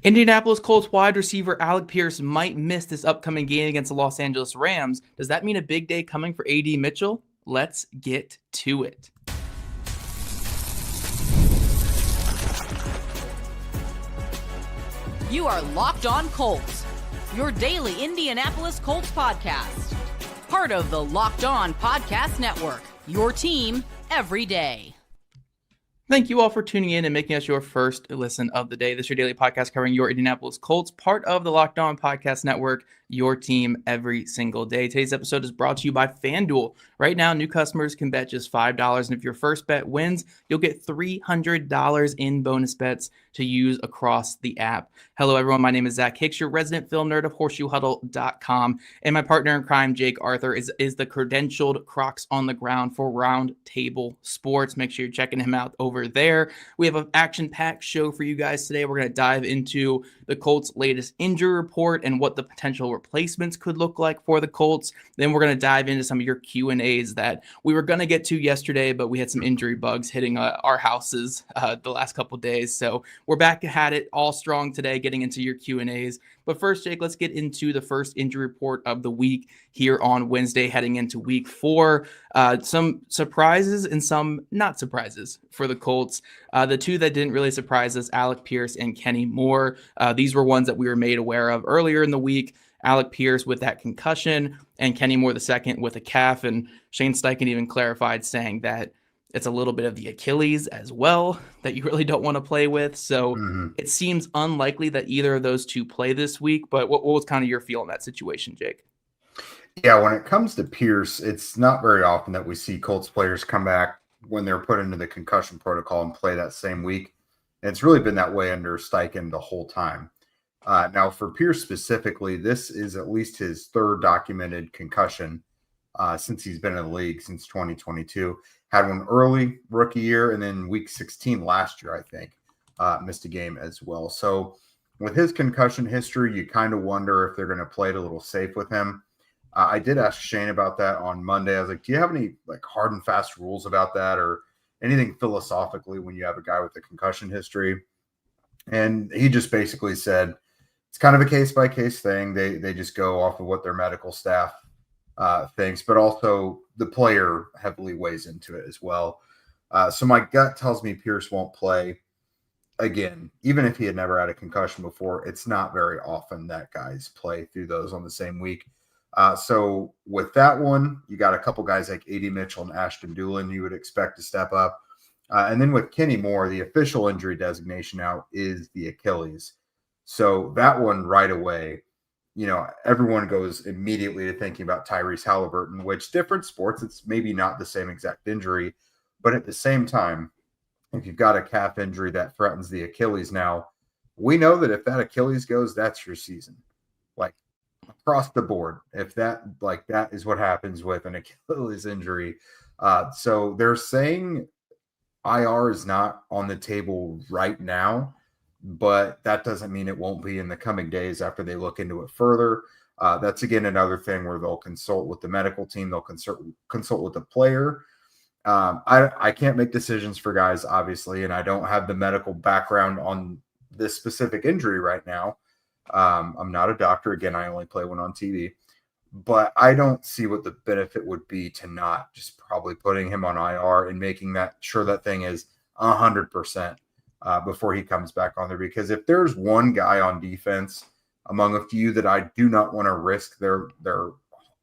Indianapolis Colts wide receiver Alec Pierce might miss this upcoming game against the Los Angeles Rams. Does that mean a big day coming for AD Mitchell? Let's get to it. You are Locked On Colts, your daily Indianapolis Colts podcast. Part of the Locked On Podcast Network, your team every day. Thank you all for tuning in and making us your first listen of the day. This is your daily podcast covering your Indianapolis Colts, part of the Locked On Podcast Network, your team every single day. Today's episode is brought to you by FanDuel. Right now, new customers can bet just $5, and if your first bet wins, you'll get $300 in bonus bets to use across the app. Hello, everyone. My name is Zach Hicks, your resident film nerd of HorseshoeHuddle.com, and my partner in crime, Jake Arthur, is the credentialed Crocs on the ground for Roundtable Sports. Make sure you're checking him out over there. We have an action-packed show for you guys today. We're going to dive into the Colts' latest injury report and what the potential replacements could look like for the Colts. Then we're going to dive into some of your Q&As that we were going to get to yesterday, but we had some injury bugs hitting our houses the last couple days. So we're back at it all strong today, getting into your Q&As. But first, Jake, let's get into the first injury report of the week here on Wednesday, heading into week 4. Some surprises and some not surprises for the Colts. The two that didn't really surprise us, Alec Pierce and Kenny Moore. These were ones that we were made aware of earlier in the week. Alec Pierce with that concussion and Kenny Moore the second with a calf. And Shane Steichen even clarified saying that it's a little bit of the Achilles as well that you really don't want to play with. So It seems unlikely that either of those two play this week. But what was kind of your feel in that situation, Jake? Yeah, when it comes to Pierce, it's not very often that we see Colts players come back when they're put into the concussion protocol and play that same week. And it's really been that way under Steichen the whole time. Now, for Pierce specifically, this is at least his third documented concussion since he's been in the league since 2022. Had one early rookie year, and then week 16 last year, I think, missed a game as well. So with his concussion history, you kind of wonder if they're going to play it a little safe with him. I did ask Shane about that on Monday. I was like, do you have any like hard and fast rules about that or anything philosophically when you have a guy with a concussion history? And he just basically said it's kind of a case-by-case thing. They just go off of what their medical staff thinks, but also the player heavily weighs into it as well. So my gut tells me Pierce won't play. Again, even if he had never had a concussion before, it's not very often that guys play through those on the same week. So with that one, you got a couple guys like AD Mitchell and Ashton Dulin you would expect to step up. And then with Kenny Moore, the official injury designation now is the Achilles. So that one right away, you know, everyone goes immediately to thinking about Tyrese Halliburton, which different sports, it's maybe not the same exact injury, but at the same time, if you've got a calf injury that threatens the Achilles now, we know that if that Achilles goes, that's your season. Like across the board, if that is what happens with an Achilles injury. So they're saying IR is not on the table right now, but that doesn't mean it won't be in the coming days after they look into it further. That's, again, another thing where they'll consult with the medical team. They'll consult with the player. I can't make decisions for guys, obviously, and I don't have the medical background on this specific injury right now. I'm not a doctor. Again, I only play one on TV. But I don't see what the benefit would be to not just probably putting him on IR and making sure that thing is 100%. Before he comes back on there, because if there's one guy on defense among a few that I do not want to risk their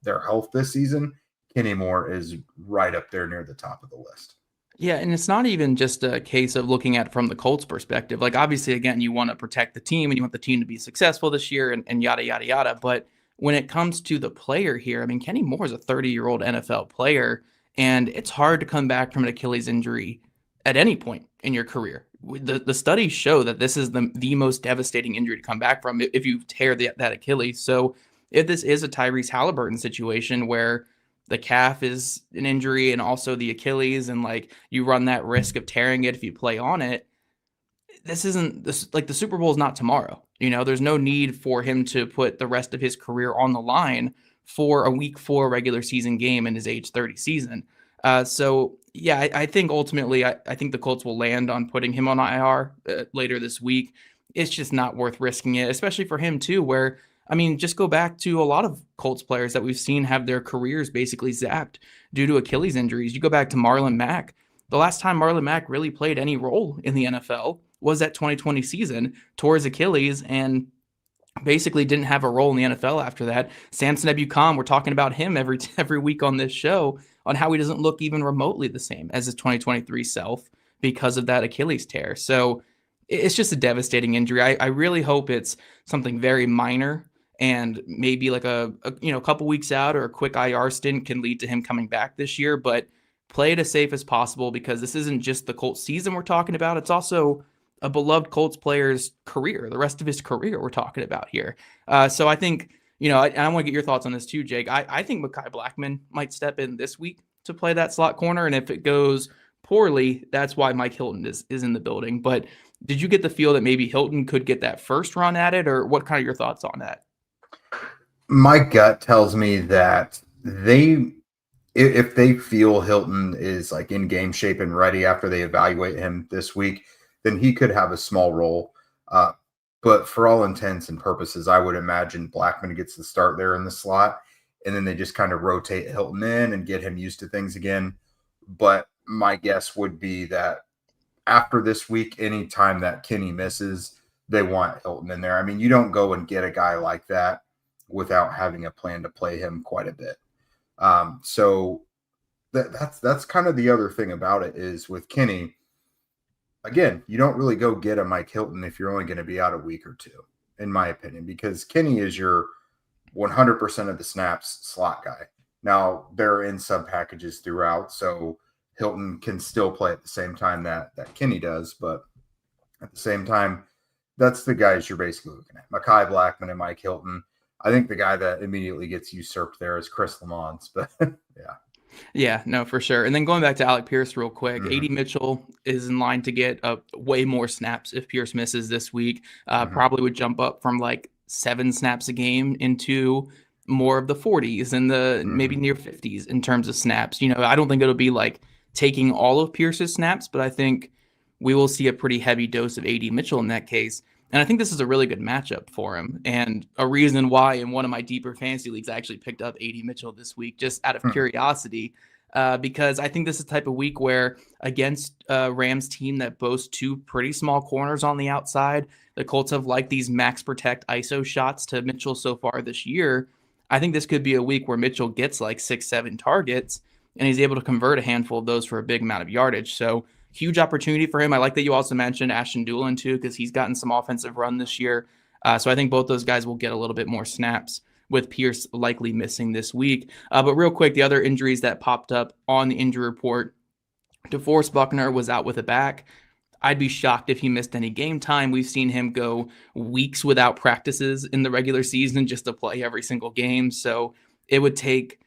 health this season, Kenny Moore is right up there near the top of the list. Yeah, and it's not even just a case of looking at it from the Colts perspective. Like, obviously, again, you want to protect the team and you want the team to be successful this year and yada, yada, yada. But when it comes to the player here, I mean, Kenny Moore is a 30-year-old NFL player, and it's hard to come back from an Achilles injury at any point in your career. The studies show that this is the most devastating injury to come back from if you tear that Achilles. So if this is a Tyrese Halliburton situation where the calf is an injury and also the Achilles, and like you run that risk of tearing it if you play on it, the Super Bowl is not tomorrow. You know, there's no need for him to put the rest of his career on the line for a week 4 regular season game in his age 30 season. So yeah, I think ultimately, I think the Colts will land on putting him on IR later this week. it's just not worth risking it, especially for him too, where, I mean, just go back to a lot of Colts players that we've seen have their careers basically zapped due to Achilles injuries. You go back to Marlon Mack. The last time Marlon Mack really played any role in the NFL was that 2020 season, tore his Achilles, and basically didn't have a role in the NFL after that. Samson Ebukam, we're talking about him every week on this show on how he doesn't look even remotely the same as his 2023 self because of that Achilles tear. So it's just a devastating injury. I really hope it's something very minor and maybe like a couple weeks out or a quick IR stint can lead to him coming back this year, but play it as safe as possible because this isn't just the Colts season we're talking about. It's also a beloved Colts player's career, the rest of his career we're talking about here. So I think, I want to get your thoughts on this too, Jake. I think Mekhi Blackmon might step in this week to play that slot corner. And if it goes poorly, that's why Mike Hilton is in the building. But did you get the feel that maybe Hilton could get that first run at it, or what kind of your thoughts on that? My gut tells me that if they feel Hilton is like in game shape and ready after they evaluate him this week, then he could have a small role. But for all intents and purposes, I would imagine Blackmon gets the start there in the slot, and then they just kind of rotate Hilton in and get him used to things again. But my guess would be that after this week, any time that Kenny misses, they want Hilton in there. I mean, you don't go and get a guy like that without having a plan to play him quite a bit. So that's kind of the other thing about it is with Kenny, again, you don't really go get a Mike Hilton if you're only going to be out a week or two, in my opinion, because Kenny is your 100% of the snaps slot guy. Now, they're in sub packages throughout, so Hilton can still play at the same time that Kenny does, but at the same time, that's the guys you're basically looking at. Mekhi Blackmon and Mike Hilton. I think the guy that immediately gets usurped there is Chris Lamont, but yeah. Yeah, no, for sure. And then going back to Alec Pierce real quick, AD Mitchell is in line to get way more snaps if Pierce misses this week. Probably would jump up from like 7 snaps a game into more of the 40s and the maybe near 50s in terms of snaps. I don't think it'll be like taking all of Pierce's snaps, but I think we will see a pretty heavy dose of AD Mitchell in that case. And I think this is a really good matchup for him, and a reason why in one of my deeper fantasy leagues I actually picked up AD Mitchell this week just out of curiosity, because I think this is the type of week where against a Rams team that boasts 2 pretty small corners on the outside, the Colts have liked these max protect ISO shots to Mitchell so far this year. I think this could be a week where Mitchell gets like 6-7 targets, and he's able to convert a handful of those for a big amount of yardage. So huge opportunity for him. I like that you also mentioned Ashton Doolin too, because he's gotten some offensive run this year. So I think both those guys will get a little bit more snaps with Pierce likely missing this week. But real quick, the other injuries that popped up on the injury report, DeForest Buckner was out with a back. I'd be shocked if he missed any game time. We've seen him go weeks without practices in the regular season just to play every single game. So it would take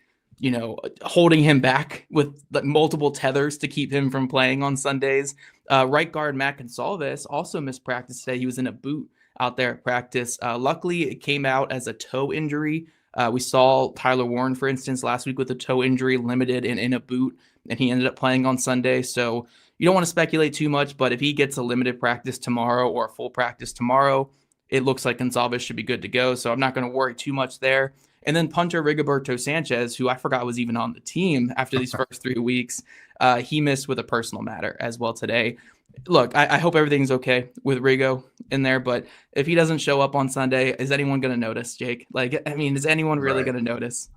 holding him back with multiple tethers to keep him from playing on Sundays. Right guard Matt Gonsalves also missed practice today. He was in a boot out there at practice. Luckily, it came out as a toe injury. We saw Tyler Warren, for instance, last week with a toe injury, limited and in a boot, and he ended up playing on Sunday. So you don't want to speculate too much, but if he gets a limited practice tomorrow or a full practice tomorrow, it looks like Gonsalves should be good to go. So I'm not going to worry too much there. And then punter Rigoberto Sanchez, who I forgot was even on the team after these first 3 weeks, he missed with a personal matter as well today. Look, I hope everything's okay with Rigo in there, but if he doesn't show up on Sunday, is anyone going to notice, Jake? Is anyone really going to notice?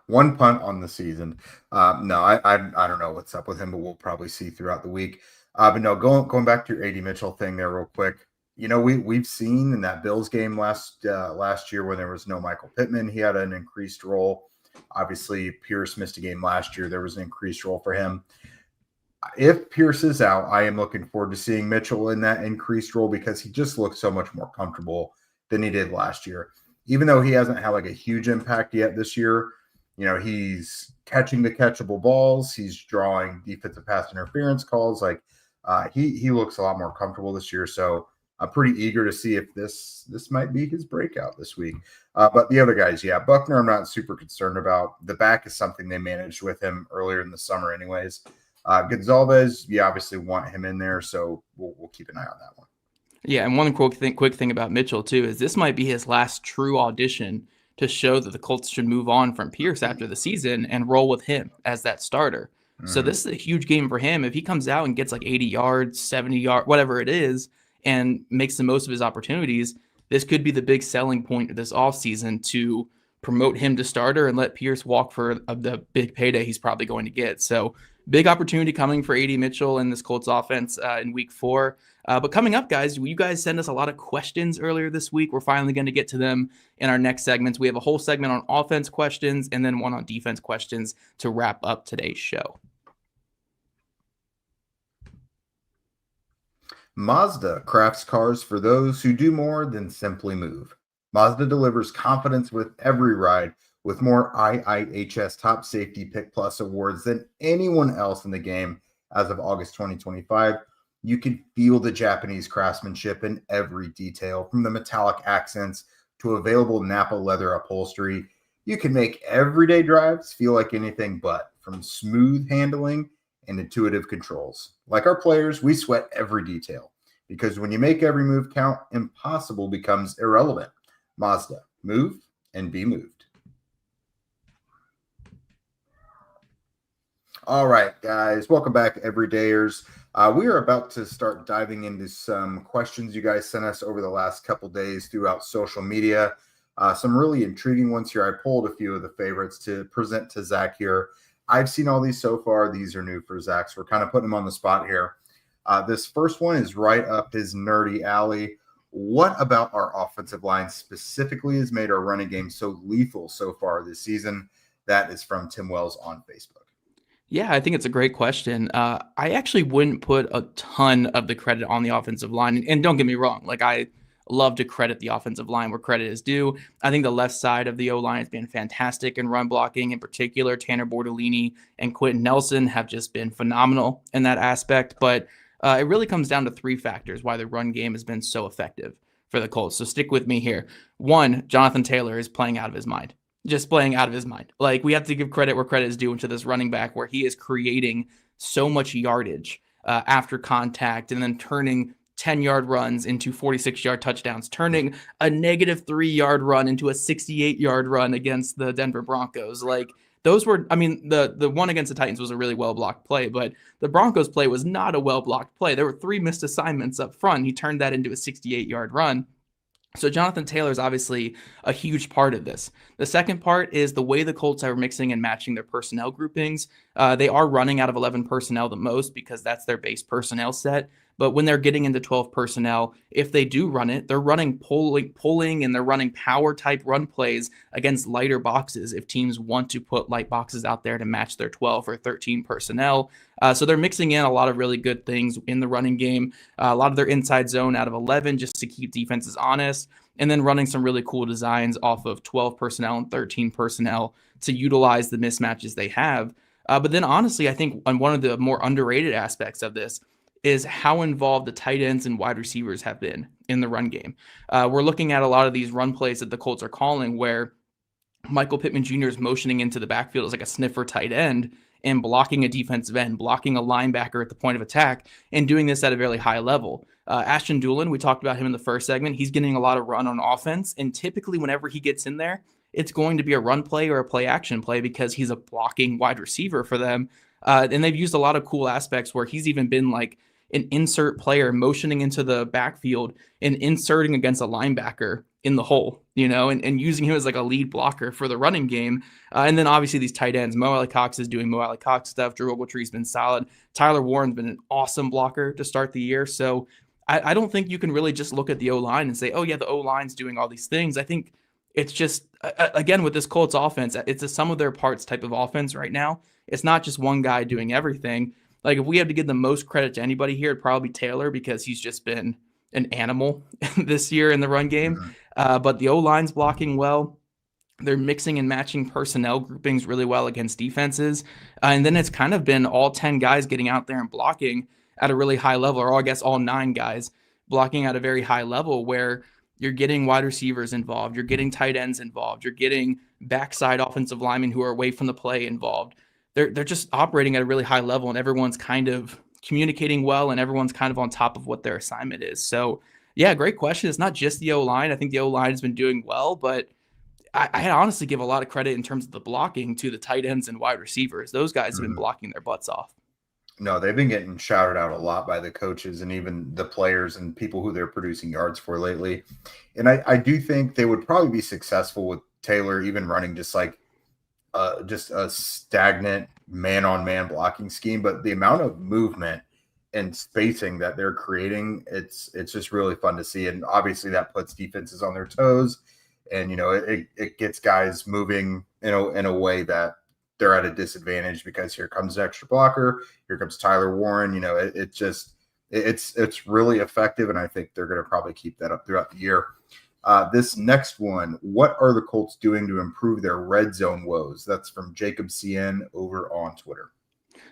One punt on the season. No, I don't know what's up with him, but we'll probably see throughout the week. But no, going back to your AD Mitchell thing there real quick. We've seen in that Bills game last year when there was no Michael Pittman, he had an increased role. Obviously, Pierce missed a game last year. There was an increased role for him. If Pierce is out, I am looking forward to seeing Mitchell in that increased role because he just looks so much more comfortable than he did last year. Even though he hasn't had like a huge impact yet this year, he's catching the catchable balls. He's drawing defensive pass interference calls. He looks a lot more comfortable this year. So I'm pretty eager to see if this might be his breakout this week. But the other guys, Buckner, I'm not super concerned about. The back is something they managed with him earlier in the summer anyways. Gonsalves, you obviously want him in there, so we'll keep an eye on that one. Yeah, and one quick thing about Mitchell too is this might be his last true audition to show that the Colts should move on from Pierce after the season and roll with him as that starter. So Mhm. this is a huge game for him. If he comes out and gets like 80 yards, 70 yards, whatever it is, and makes the most of his opportunities, this could be the big selling point of this offseason to promote him to starter and let Pierce walk for the big payday he's probably going to get. So big opportunity coming for AD Mitchell and this Colts offense in week 4. But coming up, guys, you guys send us a lot of questions earlier this week. We're finally going to get to them in our next segments. We have a whole segment on offense questions and then one on defense questions to wrap up today's show. Mazda crafts cars for those who do more than simply move. Mazda delivers confidence with every ride, with more IIHS Top Safety Pick Plus awards than anyone else in the game as of August 2025. You can feel the Japanese craftsmanship in every detail, from the metallic accents to available Napa leather upholstery. You can make everyday drives feel like anything but, from smooth handling and intuitive controls. Like our players, we sweat every detail, because when you make every move count, impossible becomes irrelevant. Mazda, move and be moved. All right, guys, welcome back, everydayers. We are about to start diving into some questions you guys sent us over the last couple days throughout social media. Some really intriguing ones here. I pulled a few of the favorites to present to Zach here. I've seen all these so far. These are new for Zach, so we're kind of putting him on the spot here. This first one is right up his nerdy alley. What about our offensive line specifically has made our running game so lethal so far this season? That is from Tim Wells on Facebook. Yeah, I think it's a great question. I actually wouldn't put a ton of the credit on the offensive line. And don't get me wrong, like I love to credit the offensive line where credit is due. I think the left side of the O-line has been fantastic in run blocking. In particular, Tanner Bortolini and Quentin Nelson have just been phenomenal in that aspect. But it really comes down to 3 factors why the run game has been so effective for the Colts. So stick with me here. 1, Jonathan Taylor is playing out of his mind. Just playing out of his mind. Like, we have to give credit where credit is due into this running back, where he is creating so much yardage after contact and then turning 10-yard runs into 46-yard touchdowns, turning a negative 3-yard run into a 68-yard run against the Denver Broncos. Like, those were, I mean, the one against the Titans was a really well-blocked play, but the Broncos play was not a well-blocked play. There were 3 missed assignments up front. He turned that into a 68-yard run. So Jonathan Taylor is obviously a huge part of this. The second part is the way the Colts are mixing and matching their personnel groupings. They are running out of 11 personnel the most because that's their base personnel set. But when they're getting into 12 personnel, if they do run it, they're running pulling and they're running power type run plays against lighter boxes if teams want to put light boxes out there to match their 12 or 13 personnel. So they're mixing in a lot of really good things in the running game, a lot of their inside zone out of 11 just to keep defenses honest, and then running some really cool designs off of 12 personnel and 13 personnel to utilize the mismatches they have. But then honestly, I think on one of the more underrated aspects of this is how involved the tight ends and wide receivers have been in the run game. We're looking at a lot of these run plays that the Colts are calling where Michael Pittman Jr. is motioning into the backfield as like a sniffer tight end and blocking a defensive end, blocking a linebacker at the point of attack, and doing this at a very high level. Ashton Dulin, we talked about him in the first segment. He's getting a lot of run on offense, and typically whenever he gets in there, it's going to be a run play or a play action play because he's a blocking wide receiver for them. And they've used a lot of cool aspects where he's even been like an insert player motioning into the backfield and inserting against a linebacker in the hole, you know, and using him as like a lead blocker for the running game. And then obviously these tight ends, Mo Alley-Cox is doing Mo Alley-Cox stuff. Drew Ogletree's been solid. Tyler Warren's been an awesome blocker to start the year. So I don't think you can really just look at the O-line and say, oh yeah, the O-line's doing all these things. I think it's just, again, with this Colts offense, it's a sum of their parts type of offense right now. It's not just one guy doing everything. Like, if we have to give the most credit to anybody here, it'd probably be Taylor because he's just been an animal this year in the run game. But the O-line's blocking well. They're mixing and matching personnel groupings really well against defenses. And then it's kind of been all 10 guys getting out there and blocking at a really high level, or I guess all 9 guys blocking at a very high level where you're getting wide receivers involved, you're getting tight ends involved, you're getting backside offensive linemen who are away from the play involved. They're just operating at a really high level, and everyone's kind of communicating well, and everyone's kind of on top of what their assignment is. So Yeah, great question. It's not just the O-line. I think the O-line has been doing well, but I honestly give a lot of credit in terms of the blocking to the tight ends and wide receivers. Those guys have been blocking their butts off. No, they've been getting shouted out a lot by the coaches and even the players and people who they're producing yards for lately. And I do think they would probably be successful with Taylor, even running just a stagnant man-on-man blocking scheme. But the amount of movement and spacing that they're creating, it's just really fun to see. And obviously that puts defenses on their toes. And, it gets guys moving in a way that they're at a disadvantage, because here comes an extra blocker. Here comes Tyler Warren. It's really effective. And I think they're going to probably keep that up throughout the year. This next one, what are the Colts doing to improve their red zone woes? That's from Jacob CN over on Twitter.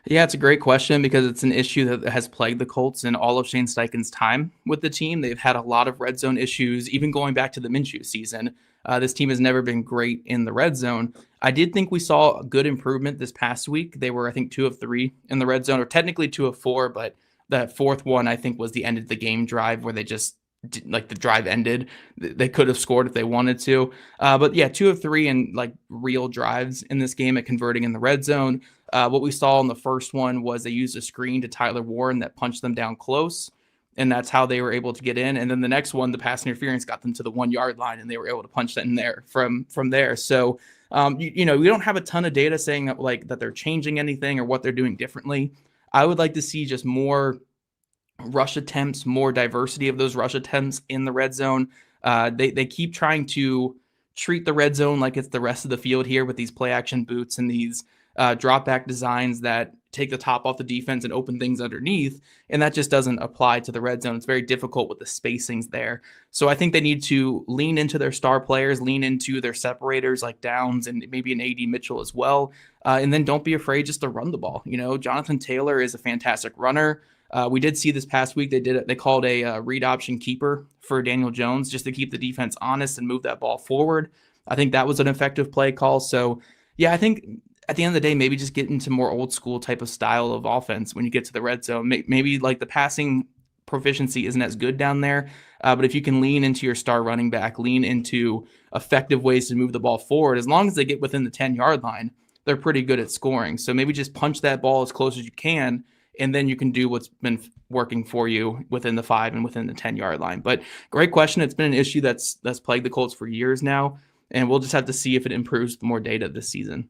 Yeah, it's a great question because it's an issue that has plagued the Colts in all of Shane Steichen's time with the team. They've had a lot of red zone issues, even going back to the Minshew season. This team has never been great in the red zone. I did think we saw a good improvement this past week. They were, I think, 2 of 3 in the red zone, or technically 2 of 4, but that fourth one, I think, was the end of the game drive where they just, the drive ended. They could have scored if they wanted to. But yeah, 2 of 3 in real drives in this game at converting in the red zone. What we saw in the first one was they used a screen to Tyler Warren that punched them down close, and that's how they were able to get in. And then the next one, the pass interference got them to the 1-yard line, and they were able to punch that in there from there. So, we don't have a ton of data saying that they're changing anything or what they're doing differently. I would like to see just more rush attempts, more diversity of those rush attempts in the red zone. They keep trying to treat the red zone like it's the rest of the field here with these play action boots and these drop back designs that take the top off the defense and open things underneath. And that just doesn't apply to the red zone. It's very difficult with the spacings there. So I think they need to lean into their star players, lean into their separators like Downs and maybe an AD Mitchell as well. And then don't be afraid just to run the ball. Jonathan Taylor is a fantastic runner. We did see this past week, they called a read option keeper for Daniel Jones just to keep the defense honest and move that ball forward. I think that was an effective play call. So yeah, I think at the end of the day, maybe just get into more old school type of style of offense when you get to the red zone. Maybe the passing proficiency isn't as good down there, but if you can lean into your star running back, lean into effective ways to move the ball forward, as long as they get within the 10-yard line, they're pretty good at scoring. So maybe just punch that ball as close as you can, and then you can do what's been working for you within the 5 and within the 10-yard line. But great question. It's been an issue that's plagued the Colts for years now, and we'll just have to see if it improves with more data this season.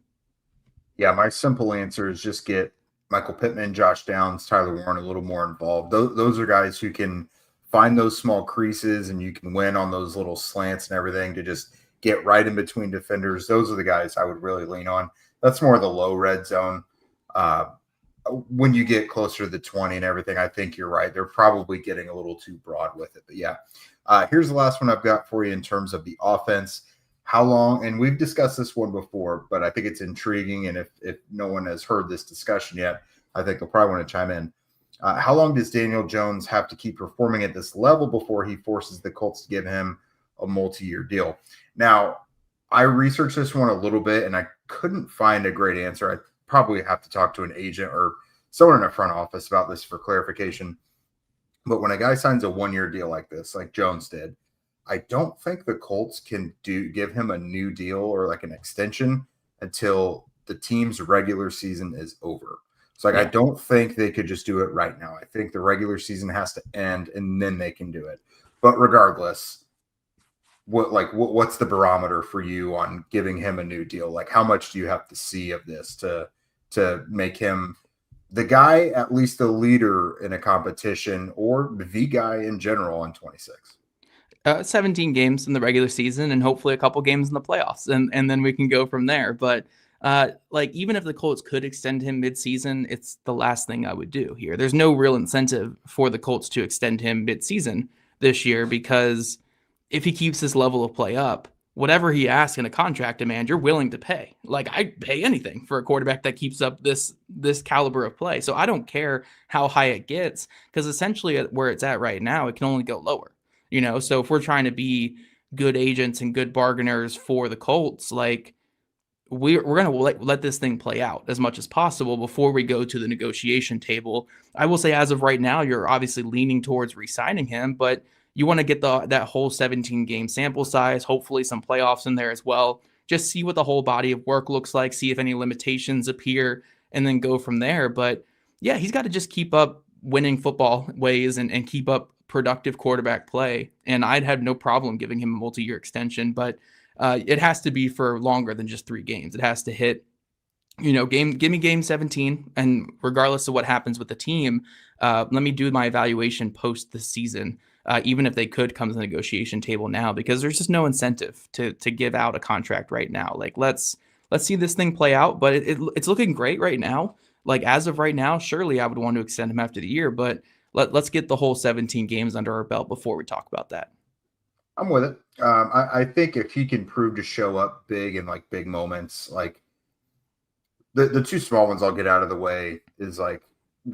Yeah, my simple answer is just get Michael Pittman, Josh Downs, Tyler Warren a little more involved. Those are guys who can find those small creases, and you can win on those little slants and everything to just get right in between defenders. Those are the guys I would really lean on. That's more the low red zone. When you get closer to the 20 and everything, I think you're right. They're probably getting a little too broad with it. But yeah, here's the last one I've got for you in terms of the offense. How long, and we've discussed this one before, but I think it's intriguing. And if no one has heard this discussion yet, I think they'll probably want to chime in. How long does Daniel Jones have to keep performing at this level before he forces the Colts to give him a multi-year deal? Now, I researched this one a little bit, and I couldn't find a great answer. I probably have to talk to an agent or someone in a front office about this for clarification. But when a guy signs a 1-year deal like this, like Jones did, I don't think the Colts can give him a new deal or an extension until the team's regular season is over. So I don't think they could just do it right now. I think the regular season has to end and then they can do it. But regardless, what's the barometer for you on giving him a new deal? How much do you have to see of this to make him the guy, at least the leader in a competition, or the guy in general in 26? 17 games in the regular season and hopefully a couple games in the playoffs, and then we can go from there. But even if the Colts could extend him midseason, it's the last thing I would do here. There's no real incentive for the Colts to extend him midseason this year, because if he keeps this level of play up, whatever he asks in a contract demand, you're willing to pay. I'd pay anything for a quarterback that keeps up this caliber of play. So I don't care how high it gets, because essentially where it's at right now, it can only go lower. So if we're trying to be good agents and good bargainers for the Colts, we're going to let this thing play out as much as possible before we go to the negotiation table. I will say, as of right now, you're obviously leaning towards re-signing him, but you want to get that whole 17 game sample size, hopefully some playoffs in there as well. Just see what the whole body of work looks like, see if any limitations appear, and then go from there. But yeah, he's got to just keep up winning football ways and keep up productive quarterback play. And I'd have no problem giving him a multi-year extension, but it has to be for longer than just 3 games. It has to hit, give me game 17. And regardless of what happens with the team, let me do my evaluation post the season. Even if they could come to the negotiation table now, because there's just no incentive to give out a contract right now. Like let's see this thing play out, but it's looking great right now. Like as of right now, surely I would want to extend him after the year, but let's get the whole 17 games under our belt before we talk about that. I'm with it. I think if he can prove to show up big in like big moments, like the 2 small ones I'll get out of the way is like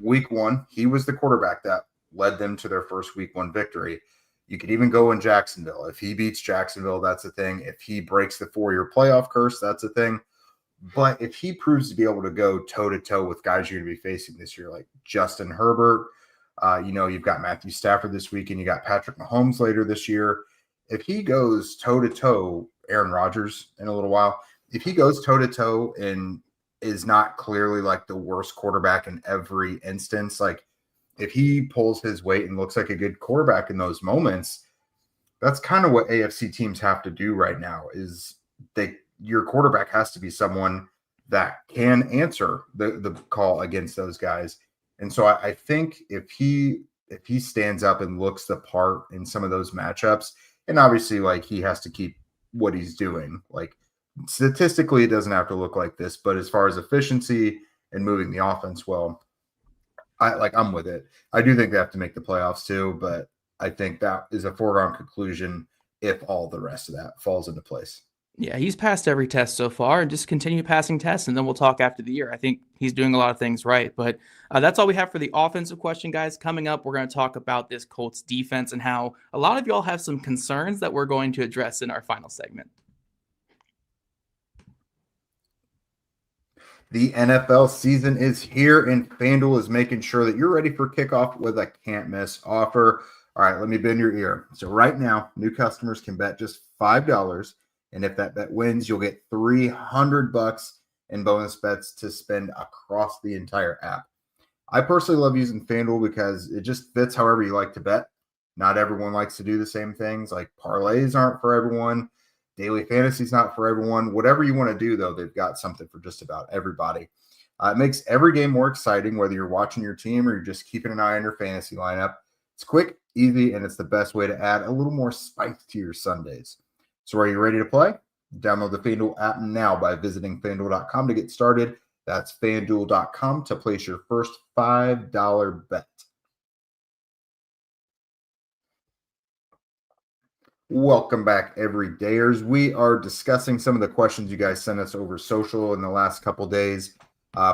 week 1, he was the quarterback that led them to their first week 1 victory. You could even go in Jacksonville. If he beats Jacksonville, that's a thing. If he breaks the 4-year playoff curse, that's a thing. But if he proves to be able to go toe-to-toe with guys you're going to be facing this year, like Justin Herbert, you've got Matthew Stafford this week, and you got Patrick Mahomes later this year. If he goes toe-to-toe, Aaron Rodgers in a little while, if he goes toe-to-toe and is not clearly like the worst quarterback in every instance, like if he pulls his weight and looks like a good quarterback in those moments, that's kind of what AFC teams have to do right now is your quarterback has to be someone that can answer the call against those guys. And so I think if he stands up and looks the part in some of those matchups, and obviously like he has to keep what he's doing, like statistically it doesn't have to look like this, but as far as efficiency and moving the offense well, I'm with it. I do think they have to make the playoffs too, but I think that is a foregone conclusion if all the rest of that falls into place. Yeah, he's passed every test so far, and just continue passing tests, and then we'll talk after the year. I think he's doing a lot of things right, but that's all we have for the offensive question, guys. Coming up, we're going to talk about this Colts defense and how a lot of y'all have some concerns that we're going to address in our final segment. The NFL season is here, and FanDuel is making sure that you're ready for kickoff with a can't-miss offer. All right, let me bend your ear. So right now, new customers can bet just $5, and if that bet wins, you'll get $300 in bonus bets to spend across the entire app. I personally love using FanDuel because it just fits however you like to bet. Not everyone likes to do the same things. Like parlays aren't for everyone. Daily fantasy is not for everyone. Whatever you want to do, though, they've got something for just about everybody. It makes every game more exciting, whether you're watching your team or you're just keeping an eye on your fantasy lineup. It's quick, easy, and it's the best way to add a little more spice to your Sundays. So are you ready to play? Download the FanDuel app now by visiting FanDuel.com to get started. That's FanDuel.com to place your first $5 bet. Welcome back, everydayers. We are discussing some of the questions you guys sent us over social in the last couple days.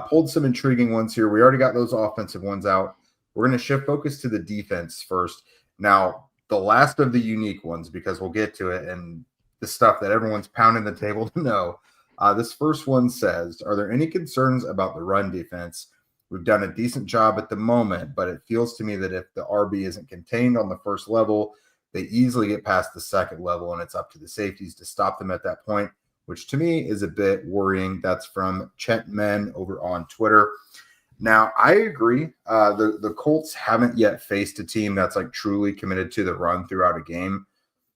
Pulled some intriguing ones here. We already got those offensive ones out. We're going to shift focus to the defense first. Now, the last of the unique ones, because we'll get to it, and the stuff that everyone's pounding the table to know. This first one says, are there any concerns about the run defense? We've done a decent job at the moment, but it feels to me that if the RB isn't contained on the first level, they easily get past the second level, and it's up to the safeties to stop them at that point, which to me is a bit worrying. That's from Chet Men over on Twitter. Now, I agree. The Colts haven't yet faced a team that's like truly committed to the run throughout a game.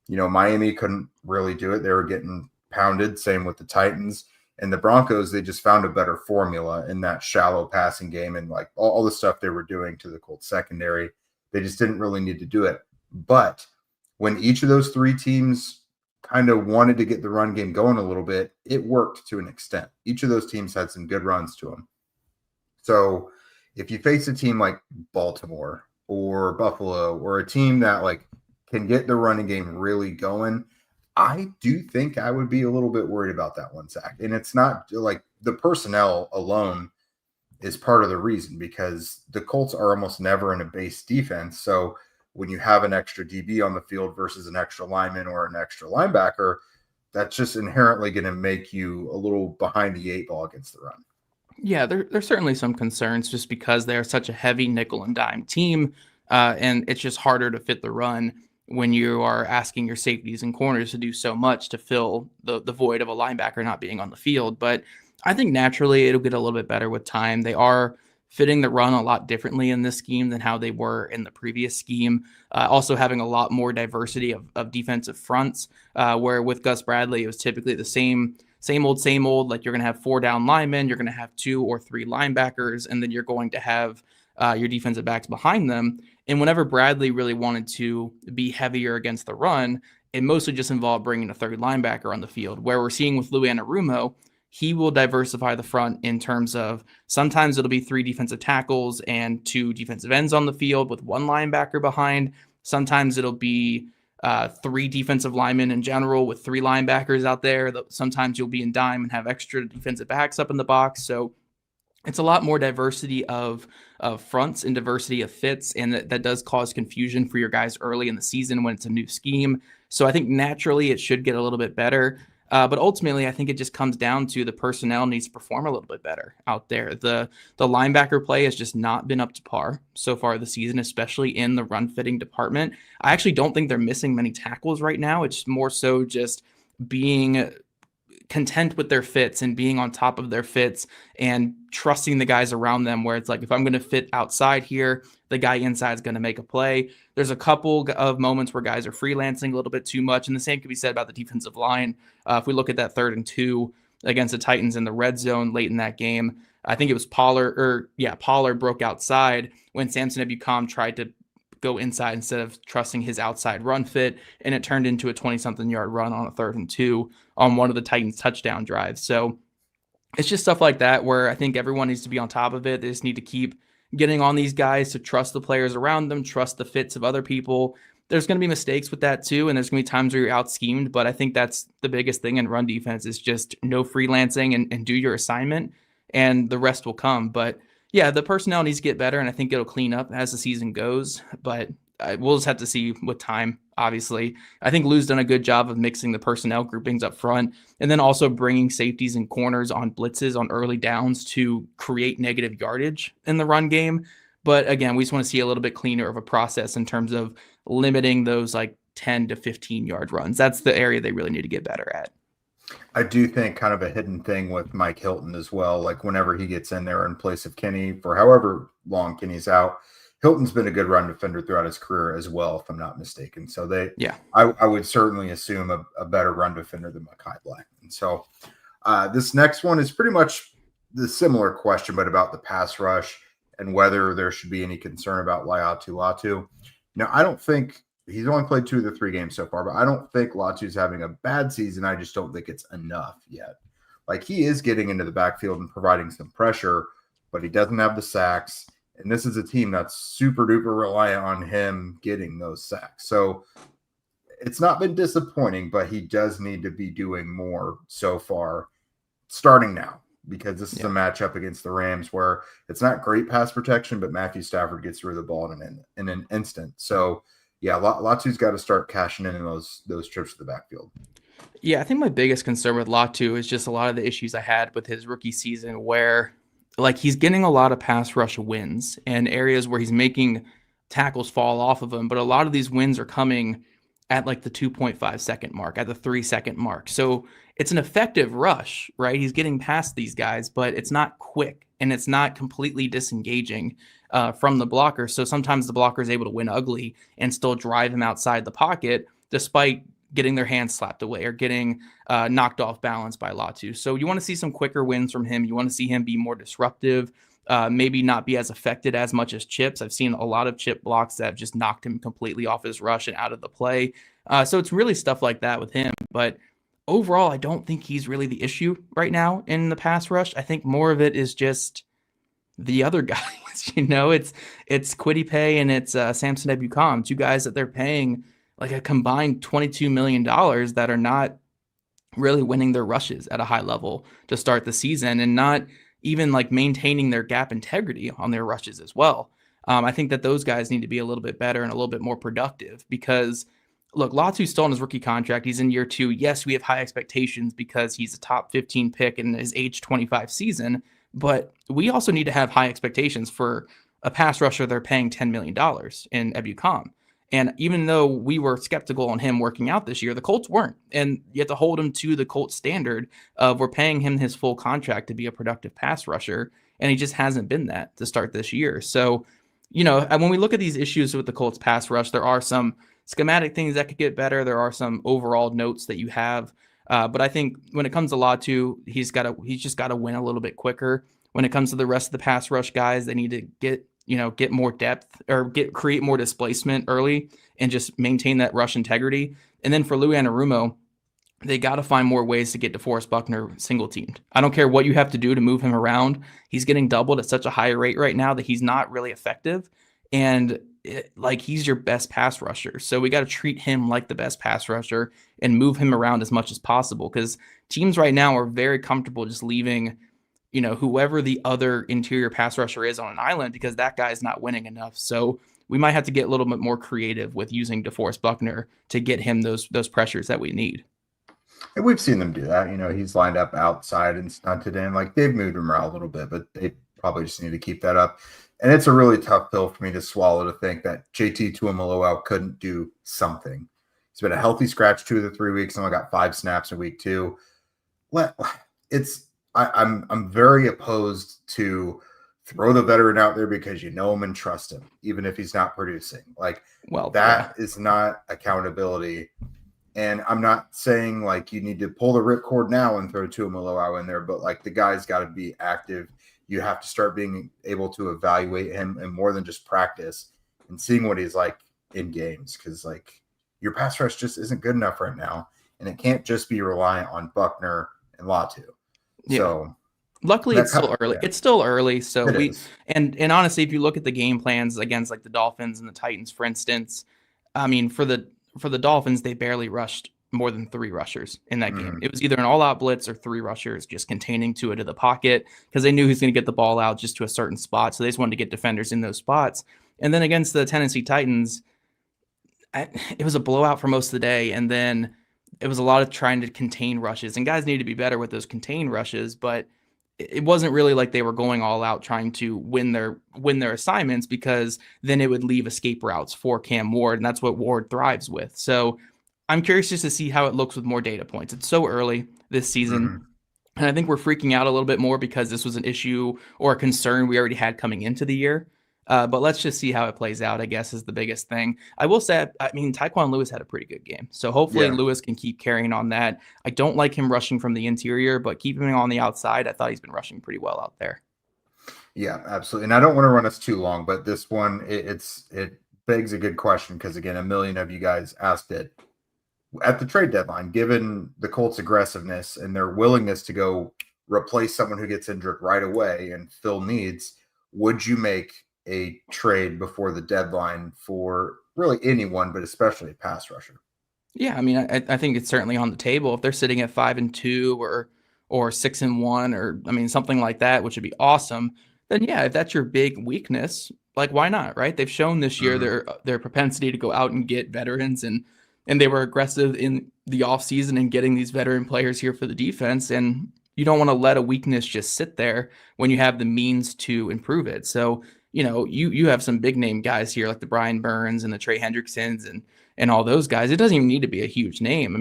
Miami couldn't really do it. They were getting pounded. Same with the Titans. And the Broncos, they just found a better formula in that shallow passing game and like all the stuff they were doing to the Colts secondary. They just didn't really need to do it. But when each of those 3 teams kind of wanted to get the run game going a little bit, it worked to an extent. Each of those teams had some good runs to them. So if you face a team like Baltimore or Buffalo or a team that like can get the running game really going, I do think I would be a little bit worried about that one, Zach. And it's not like the personnel alone is part of the reason, because the Colts are almost never in a base defense. So when you have an extra DB on the field versus an extra lineman or an extra linebacker, that's just inherently going to make you a little behind the 8 ball against the run. Yeah, there's certainly some concerns just because they're such a heavy nickel and dime team, and it's just harder to fit the run. when you are asking your safeties and corners to do so much to fill the void of a linebacker not being on the field. But I think naturally it'll get a little bit better with time. They are fitting the run a lot differently in this scheme than how they were in the previous scheme. Also having a lot more diversity of defensive fronts, where with Gus Bradley, it was typically the same old, like you're going to have 4 down linemen, you're going to have 2 or 3 linebackers, and then you're going to have your defensive backs behind them. And whenever Bradley really wanted to be heavier against the run, it mostly just involved bringing a 3rd linebacker on the field, where we're seeing with Louis Anarumo, he will diversify the front in terms of sometimes it'll be 3 defensive tackles and 2 defensive ends on the field with 1 linebacker behind. Sometimes it'll be 3 defensive linemen in general with 3 linebackers out there. Sometimes you'll be in dime and have extra defensive backs up in the box. So it's a lot more diversity of fronts and diversity of fits, and that does cause confusion for your guys early in the season when it's a new scheme. So I think naturally it should get a little bit better. But ultimately, I think it just comes down to the personnel needs to perform a little bit better out there. The linebacker play has just not been up to par so far this season, especially in the run fitting department. I actually don't think they're missing many tackles right now. It's more so just being content with their fits and being on top of their fits and trusting the guys around them, where it's like, if I'm going to fit outside here, the guy inside is going to make a play. There's a couple of moments where guys are freelancing a little bit too much, and the same can be said about the defensive line. If we look at that 3rd and 2 against the Titans in the red zone late in that game, I think it was Pollard broke outside when Samson Ebukam tried to go inside instead of trusting his outside run fit, and it turned into a 20-something yard run on a 3rd and 2 on one of the Titans touchdown drives. So it's just stuff like that where I think everyone needs to be on top of it. They just need to keep getting on these guys to trust the players around them, trust the fits of other people. There's going to be mistakes with that too, and there's going to be times where you're out schemed, but I think that's the biggest thing in run defense is just no freelancing and do your assignment, and the rest will come. But yeah, the personnel needs to get better, and I think it'll clean up as the season goes, but we'll just have to see with time, obviously. I think Lou's done a good job of mixing the personnel groupings up front, and then also bringing safeties and corners on blitzes on early downs to create negative yardage in the run game. But again, we just want to see a little bit cleaner of a process in terms of limiting those like 10 to 15 yard runs. That's the area they really need to get better at. I do think kind of a hidden thing with Mike Hilton as well. Like whenever he gets in there in place of Kenny for however long Kenny's out, Hilton's been a good run defender throughout his career as well, if I'm not mistaken. So I would certainly assume a better run defender than Mekhi Blackmon. So this next one is pretty much the similar question, but about the pass rush and whether there should be any concern about Latu. Now, I don't think he's only played 2 of the 3 games so far, but I don't think Latu's having a bad season. I just don't think it's enough yet. Like, he is getting into the backfield and providing some pressure, but he doesn't have the sacks. And this is a team that's super duper reliant on him getting those sacks. So it's not been disappointing, but he does need to be doing more so far, starting now, because this is a matchup against the Rams where it's not great pass protection, but Matthew Stafford gets through the ball in an instant. So yeah, Latu's got to start cashing in those trips to the backfield. Yeah, I think my biggest concern with Latu is just a lot of the issues I had with his rookie season where like he's getting a lot of pass rush wins and areas where he's making tackles fall off of him. But a lot of these wins are coming at like the 2.5 second mark, at the 3 second mark. So it's an effective rush, right? He's getting past these guys, but it's not quick and it's not completely disengaging from the blocker. So sometimes the blocker is able to win ugly and still drive him outside the pocket despite getting their hands slapped away or getting knocked off balance by Latu. So you want to see some quicker wins from him. You want to see him be more disruptive, maybe not be as affected as much as chips. I've seen a lot of chip blocks that have just knocked him completely off his rush and out of the play. So it's really stuff like that with him. But overall, I don't think he's really the issue right now in the pass rush. I think more of it is just the other guys. It's Kwity Paye and it's Samson Ebukam, 2 guys that they're paying like a combined $22 million that are not really winning their rushes at a high level to start the season and not even like maintaining their gap integrity on their rushes as well. I think that those guys need to be a little bit better and a little bit more productive because look, Latu's still on his rookie contract. He's in year 2. Yes, we have high expectations because he's a top 15 pick in his age 25 season, but we also need to have high expectations for a pass rusher they're paying $10 million in Ebukam. And even though we were skeptical on him working out this year, the Colts weren't. And you have to hold him to the Colts standard of we're paying him his full contract to be a productive pass rusher. And he just hasn't been that to start this year. So, when we look at these issues with the Colts pass rush, there are some schematic things that could get better. There are some overall notes that you have. But I think when it comes to Latu, he's just got to win a little bit quicker. When it comes to the rest of the pass rush guys, they need to get more depth or create more displacement early and just maintain that rush integrity. And then for Lou Anarumo, they got to find more ways to get DeForest Buckner single teamed. I don't care what you have to do to move him around. He's getting doubled at such a high rate right now that he's not really effective. And he's your best pass rusher. So we got to treat him like the best pass rusher and move him around as much as possible, because teams right now are very comfortable just leaving, whoever the other interior pass rusher is on an island, because that guy is not winning enough. So we might have to get a little bit more creative with using DeForest Buckner to get him those pressures that we need. And we've seen them do that. He's lined up outside and stunted in. They've moved him around a little bit, but they probably just need to keep that up. And it's a really tough pill for me to swallow to think that JT Tuimoloau couldn't do something. He's been a healthy scratch 2 of the 3 weeks, only got 5 snaps in week 2. I'm very opposed to throw the veteran out there because you know him and trust him, even if he's not producing. That is not accountability. And I'm not saying you need to pull the ripcord now and throw Tuimoloau in there, but the guy's got to be active. You have to start being able to evaluate him and more than just practice and seeing what he's like in games, because your pass rush just isn't good enough right now, and it can't just be reliant on Buckner and Latu. Yeah. So luckily it's still early. Yeah. It's still early. So and honestly, if you look at the game plans against the Dolphins and the Titans, for instance, I mean, for the Dolphins, they barely rushed more than 3 rushers in that game. It was either an all-out blitz or 3 rushers just containing Tua to the pocket, because they knew he was going to get the ball out just to a certain spot. So they just wanted to get defenders in those spots. And then against the Tennessee Titans, it was a blowout for most of the day. And then it was a lot of trying to contain rushes. And guys need to be better with those contained rushes, but it wasn't really like they were going all out trying to win their assignments, because then it would leave escape routes for Cam Ward, and that's what Ward thrives with. So I'm curious just to see how it looks with more data points. It's so early this season, and I think we're freaking out a little bit more because this was an issue or a concern we already had coming into the year. But let's just see how it plays out, I guess, is the biggest thing. I will say, Tyquan Lewis had a pretty good game. So hopefully Lewis can keep carrying on that. I don't like him rushing from the interior, but keeping him on the outside, I thought he's been rushing pretty well out there. Yeah, absolutely. And I don't want to run us too long, but this one, it begs a good question, because, again, a million of you guys asked it. At the trade deadline, given the Colts' aggressiveness and their willingness to go replace someone who gets injured right away and fill needs, would you make a trade before the deadline for really anyone, but especially a pass rusher? Yeah, I think it's certainly on the table. If they're sitting at 5-2 or 6-1, or something like that, which would be awesome, then yeah, if that's your big weakness, why not, right? They've shown this year their propensity to go out and get veterans, and they were aggressive in the offseason and getting these veteran players here for the defense. And you don't want to let a weakness just sit there when you have the means to improve it. So, you have some big name guys here, like the Brian Burns and the Trey Hendricksons and all those guys. It doesn't even need to be a huge name.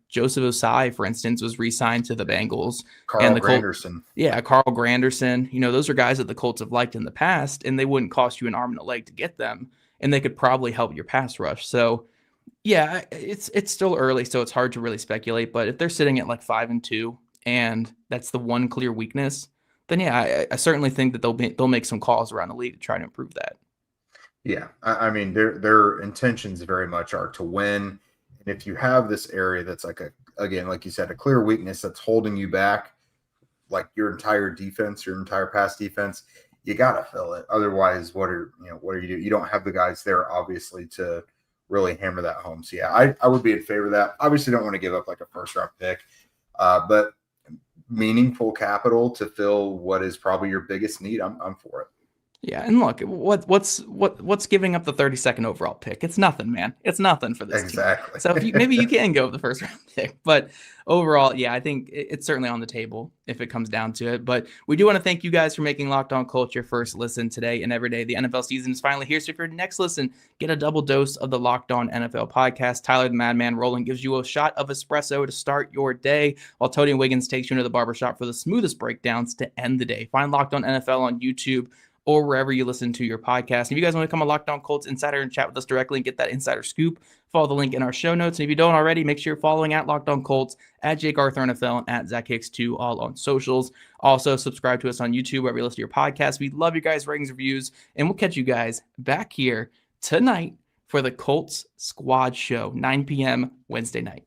Joseph Osai, for instance, was re-signed to the Bengals. Carl Granderson. Carl Granderson. Those are guys that the Colts have liked in the past, and they wouldn't cost you an arm and a leg to get them, and they could probably help your pass rush. So, yeah, it's still early, so it's hard to really speculate. But if they're sitting at 5-2, and that's the one clear weakness, then yeah, I certainly think that they'll make some calls around the league to try to improve that. Yeah, their intentions very much are to win. And if you have this area that's like you said, a clear weakness that's holding you back, like your entire defense, your entire pass defense, you gotta fill it. Otherwise, what are you doing? You don't have the guys there, obviously, to really hammer that home. So yeah, I would be in favor of that. Obviously, don't want to give up a first round pick, but meaningful capital to fill what is probably your biggest need, I'm for it. Yeah, and look, what's giving up the 32nd overall pick? It's nothing, man. It's nothing for this team. So if maybe you can go with the first round pick, but overall, yeah, I think it's certainly on the table if it comes down to it. But we do want to thank you guys for making Locked On Colts your first listen today and every day. The NFL season is finally here, so if your next listen, get a double dose of the Locked On NFL podcast. Tyler the Madman Rowland gives you a shot of espresso to start your day, while Tony Wiggins takes you into the barbershop for the smoothest breakdowns to end the day. Find Locked On NFL on YouTube or wherever you listen to your podcast. If you guys want to become a Locked On Colts insider and chat with us directly and get that insider scoop, follow the link in our show notes. And if you don't already, make sure you're following at Locked On Colts, at Jake Arthur NFL, and at Zach Hicks2, all on socials. Also, subscribe to us on YouTube wherever you listen to your podcast. We love you guys' ratings, reviews, and we'll catch you guys back here tonight for the Colts Squad Show, 9 p.m. Wednesday night.